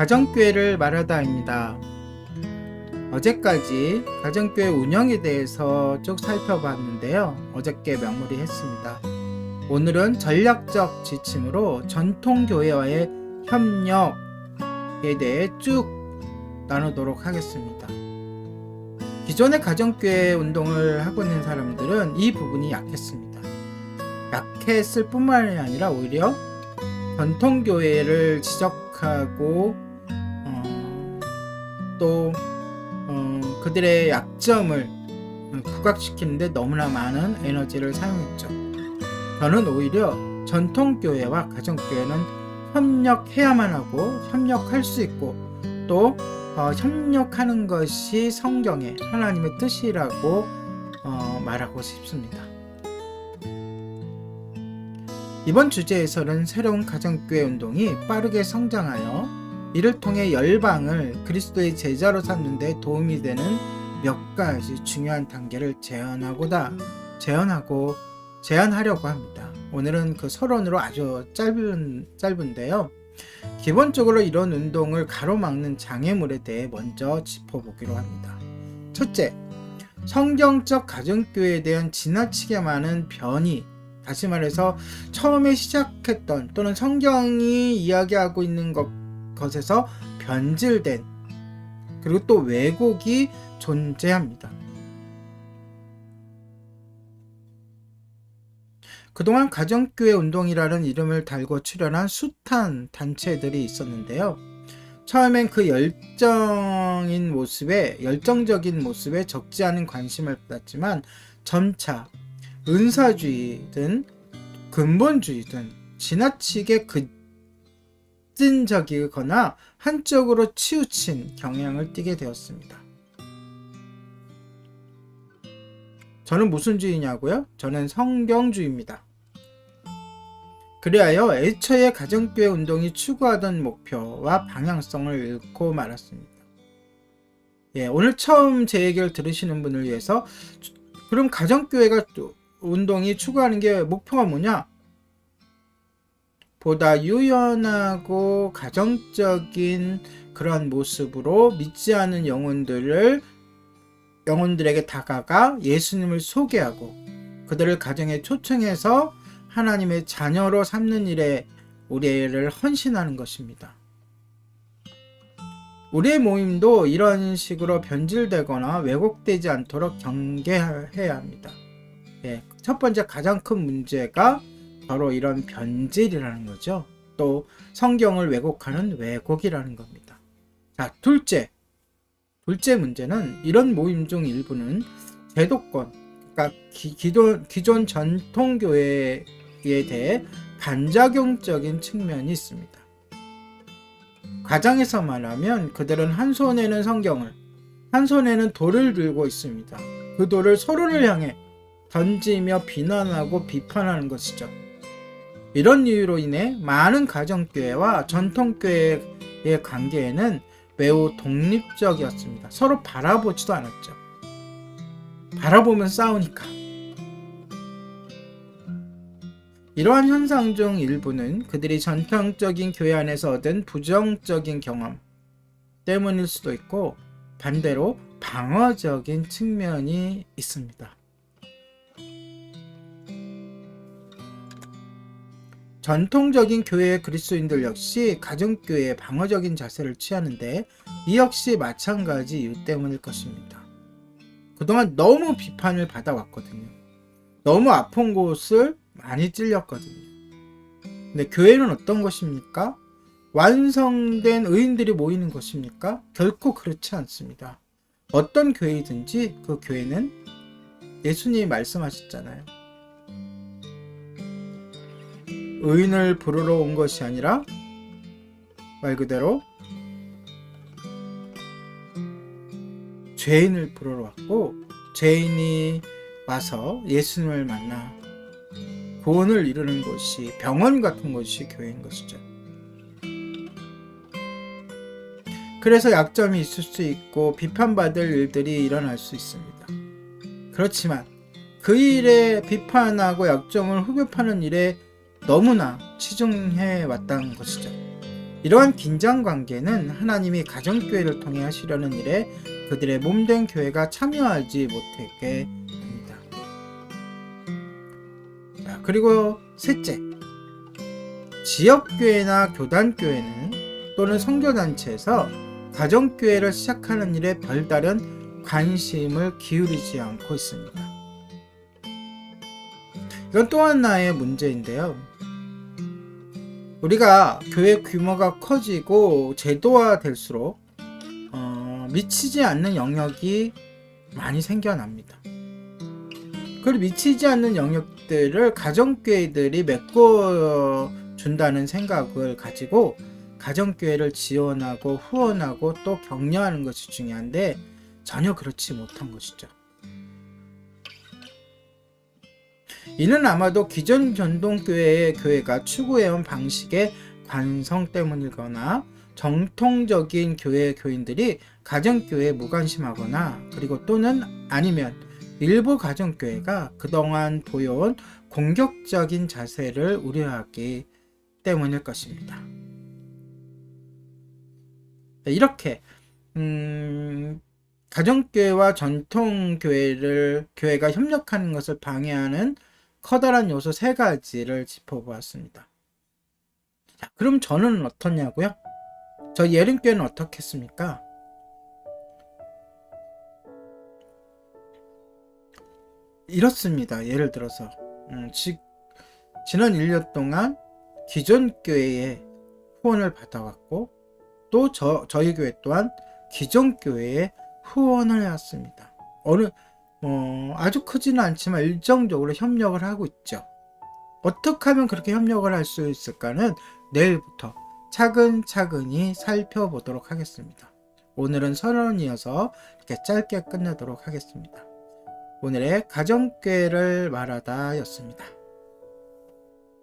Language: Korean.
가정교회를 말하다입니다. 어제까지 가정교회 운영에 대해서 쭉 살펴봤는데요. 어저께 마무리했습니다. 오늘은 전략적 지침으로 전통교회와의 협력에 대해 쭉 나누도록 하겠습니다. 기존의 가정교회 운동을 하고 있는 사람들은 이 부분이 약했습니다. 약했을 뿐만이 아니라 오히려 전통교회를 지적하고 또 그들의 약점을 부각시키는데 너무나 많은 에너지를 사용했죠. 저는 오히려 전통교회와 가정교회는 협력해야만 하고 협력할 수 있고 또 협력하는 것이 성경의 하나님의 뜻이라고 말하고 싶습니다. 이번 주제에서는 새로운 가정교회 운동이 빠르게 성장하여 이를 통해 열방을 그리스도의 제자로 삼는 데 도움이 되는 몇 가지 중요한 단계를 제안하려고 합니다. 오늘은 그 서론으로 아주 짧은데요. 기본적으로 이런 운동을 가로막는 장애물에 대해 먼저 짚어보기로 합니다. 첫째, 성경적 가정교회에 대한 지나치게 많은 변이, 다시 말해서 처음에 시작했던 또는 성경이 이야기하고 있는 것에서 변질된 그리고 또 왜곡이 존재합니다. 그동안 가정교회 운동이라는 이름을 달고 출연한 숱한 단체들이 있었는데요. 처음엔 그 열정적인 모습에 적지 않은 관심을 받았지만 점차 은사주의든 근본주의든 지나치게 급진적이거나 한쪽으로 치우친 경향을 띠게 되었습니다. 저는 무슨 주의냐고요? 저는 성경주의입니다. 그리하여 애초에 가정교회 운동이 추구하던 목표와 방향성을 잃고 말았습니다. 오늘 처음 제 얘기를 들으시는 분을 위해서 그럼 가정교회가 운동이 추구하는 게 목표가 뭐냐? 보다 유연하고 가정적인 그러한 모습으로 믿지 않은 영혼들에게 다가가 예수님을 소개하고 그들을 가정에 초청해서 하나님의 자녀로 삼는 일에 우리를 헌신하는 것입니다. 우리의 모임도 이런 식으로 변질되거나 왜곡되지 않도록 경계해야 합니다. 첫 번째 가장 큰 문제가 바로 이런 변질이라는 거죠. 또 성경을 왜곡하는 왜곡이라는 겁니다. 자, 둘째 문제는 이런 모임 중 일부는 제도권, 그러니까 기존 전통교회에 대해 반작용적인 측면이 있습니다. 가정에서 말하면 그들은 한 손에는 성경을, 한 손에는 돌을 들고 있습니다. 그 돌을 서로를 향해 던지며 비난하고 비판하는 것이죠. 이런 이유로 인해 많은 가정교회와 전통교회의 관계에는 매우 독립적이었습니다. 서로 바라보지도 않았죠. 바라보면 싸우니까. 이러한 현상 중 일부는 그들이 전통적인 교회 안에서 얻은 부정적인 경험 때문일 수도 있고 반대로 방어적인 측면이 있습니다. 전통적인 교회의 그리스도인들 역시 가정교회에 방어적인 자세를 취하는데 이 역시 마찬가지 이유 때문일 것입니다. 그동안 너무 비판을 받아왔거든요. 너무 아픈 곳을 많이 찔렸거든요. 근데 교회는 어떤 것입니까? 완성된 의인들이 모이는 것입니까? 결코 그렇지 않습니다. 어떤 교회이든지 그 교회는 예수님이 말씀하셨잖아요. 의인을 부르러 온 것이 아니라 말 그대로 죄인을 부르러 왔고 죄인이 와서 예수님을 만나 구원을 이루는 것이 병원 같은 것이 교회인 것이죠. 그래서 약점이 있을 수 있고 비판받을 일들이 일어날 수 있습니다. 그렇지만 그 일에 비판하고 약점을 후벼파는 일에 너무나 치중해 왔다는 것이죠. 이러한 긴장관계는 하나님이 가정교회를 통해 하시려는 일에 그들의 몸된 교회가 참여하지 못하게 합니다. 자, 그리고 셋째, 지역교회나 교단교회는 또는 선교단체에서 가정교회를 시작하는 일에 별다른 관심을 기울이지 않고 있습니다. 이건 또 하나의 문제인데요. 우리가 교회 규모가 커지고 제도화될수록 미치지 않는 영역이 많이 생겨납니다. 그리고 미치지 않는 영역들을 가정교회들이 메꿔준다는 생각을 가지고 가정교회를 지원하고 후원하고 또 격려하는 것이 중요한데 전혀 그렇지 못한 것이죠. 이는 아마도 기존 전통교회의 교회가 추구해온 방식의 관성 때문이거나 정통적인 교회 교인들이 가정교회에 무관심하거나 그리고 또는 아니면 일부 가정교회가 그동안 보여온 공격적인 자세를 우려하기 때문일 것입니다. 이렇게 가정교회와 전통교회가 협력하는 것을 방해하는 커다란 요소 3가지를 짚어보았습니다. 자, 그럼 저는 어떻냐고요? 저 예림교회는 어떻겠습니까? 이렇습니다. 예를 들어서 지난 1년 동안 기존 교회에 후원을 받아왔고 또 저희 교회 또한 기존 교회에 후원을 해왔습니다. 아주 크지는 않지만 일정적으로 협력을 하고 있죠. 어떻게 하면 그렇게 협력을 할 수 있을까는 내일부터 차근차근히 살펴보도록 하겠습니다. 오늘은 선언이어서 이렇게 짧게 끝내도록 하겠습니다. 오늘의 가정교회를 말하다 였습니다.